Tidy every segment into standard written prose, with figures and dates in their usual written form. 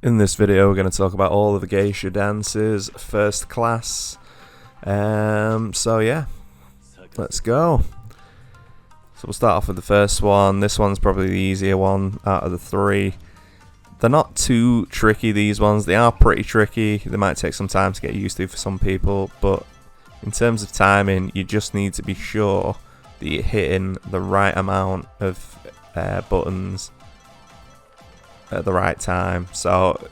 In this video we're going to talk about all of the Geisha dances, first class. So yeah, let's go. So we'll start off with the first one. This one's probably the easier one out of the three. They're not too tricky, these ones. They are pretty tricky. They might take some time to get used to for some people, but in terms of timing, you just need to be sure that you're hitting the right amount of buttons at the right time. So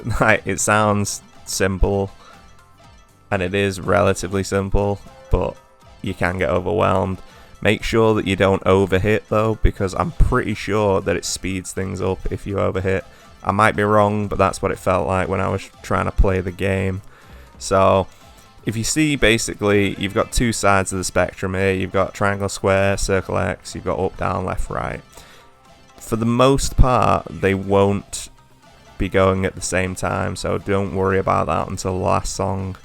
it sounds simple, and it is relatively simple, but you can get overwhelmed. Make sure that you don't overhit though, because I'm pretty sure that it speeds things up if you overhit. I might be wrong, but that's what it felt like when I was trying to play the game. So if you see, basically you've got two sides of the spectrum here. You've got triangle, square, circle, X. You've got up, down, left, right. For the most part, they won't be going at the same time, so don't worry about that until the last song.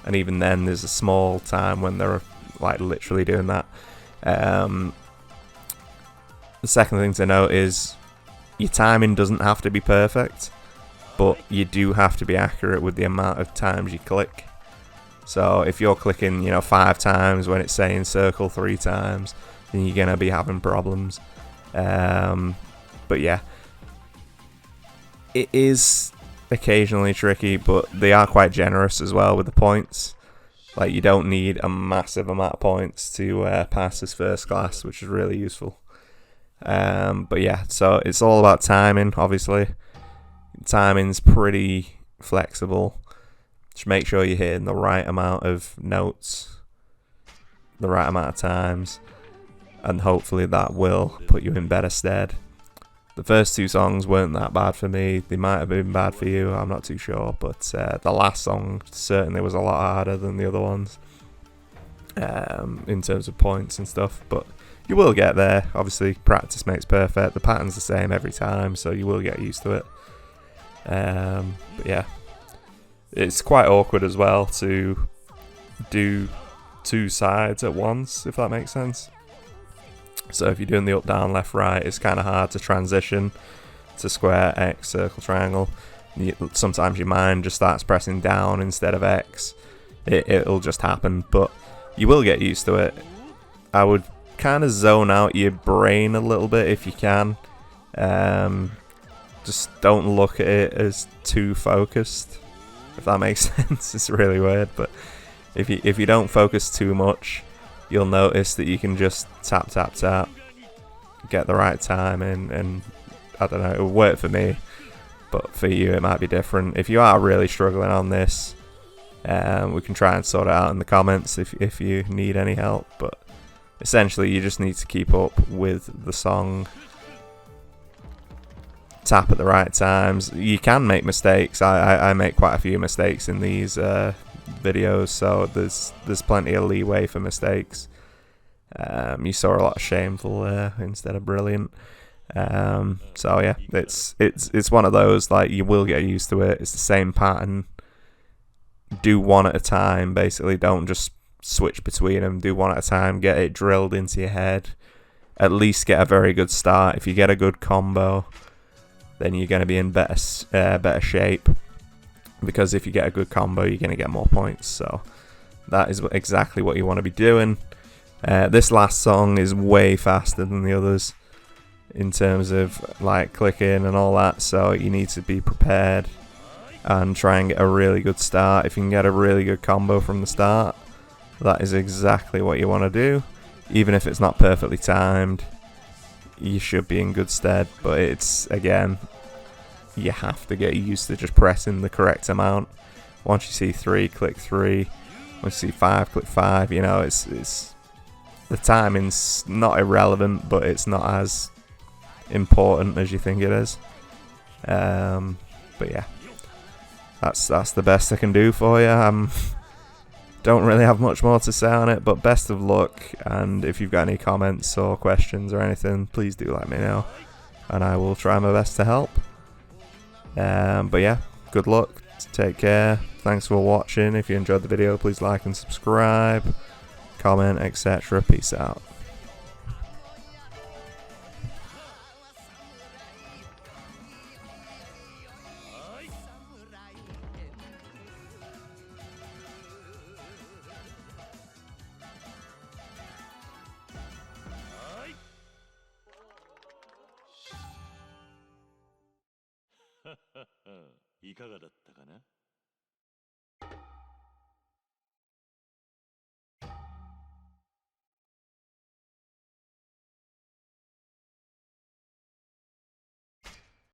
And even then, there's a small time when they're like literally doing that. The second thing to note is your timing doesn't have to be perfect, but you do have to be accurate with the amount of times you click. So if you're clicking, 5 times when it's saying circle 3 times, then you're gonna be having problems. But yeah, it is occasionally tricky, but they are quite generous as well with the points. Like, you don't need a massive amount of points to pass as first class, which is really useful. But yeah, so it's all about timing, obviously. Timing's pretty flexible. Just make sure you're hitting the right amount of notes, the right amount of times, and hopefully that will put you in better stead. The first 2 songs weren't that bad for me. They might have been bad for you, I'm not too sure, but the last song certainly was a lot harder than the other ones in terms of points and stuff, but you will get there. Obviously, practice makes perfect. The pattern's the same every time, so you will get used to it. But yeah, it's quite awkward as well to do 2 sides at once, if that makes sense. So if you're doing the up, down, left, right, it's kind of hard to transition to square, X, circle, triangle. Sometimes your mind just starts pressing down instead of X. It'll just happen, but you will get used to it. I would kind of zone out your brain a little bit if you can. Just don't look at it as too focused, if that makes sense. It's really weird, but if you don't focus too much, you'll notice that you can just tap, tap, tap, get the right time in, and I don't know, it'll work for me, but for you it might be different. If you are really struggling on this, we can try and sort it out in the comments if you need any help, but essentially you just need to keep up with the song, tap at the right times. You can make mistakes. I make quite a few mistakes in these videos, so there's plenty of leeway for mistakes. You saw a lot of shameful there instead of brilliant. So yeah, it's one of those, like, you will get used to it. It's the same pattern. Do one at a time, basically. Don't just switch between them. Do one at a time. Get it drilled into your head. At least get a very good start. If you get a good combo, then you're going to be in better shape. Because if you get a good combo, you're going to get more points. So that is exactly what you want to be doing. This last song is way faster than the others in terms of like clicking and all that. So you need to be prepared and try and get a really good start. If you can get a really good combo from the start, that is exactly what you want to do. Even if it's not perfectly timed, you should be in good stead. But it's, again, you have to get used to just pressing the correct amount. Once you see 3, click 3. Once you see 5, click 5. It's the timing's not irrelevant, but it's not as important as you think it is. But yeah, that's the best I can do for you. Don't really have much more to say on it, but best of luck. And if you've got any comments or questions or anything, please do let me know, and I will try my best to help. But yeah, good luck, take care, thanks for watching. If you enjoyed the video, please like and subscribe, comment, etc. Peace out. いかがだったか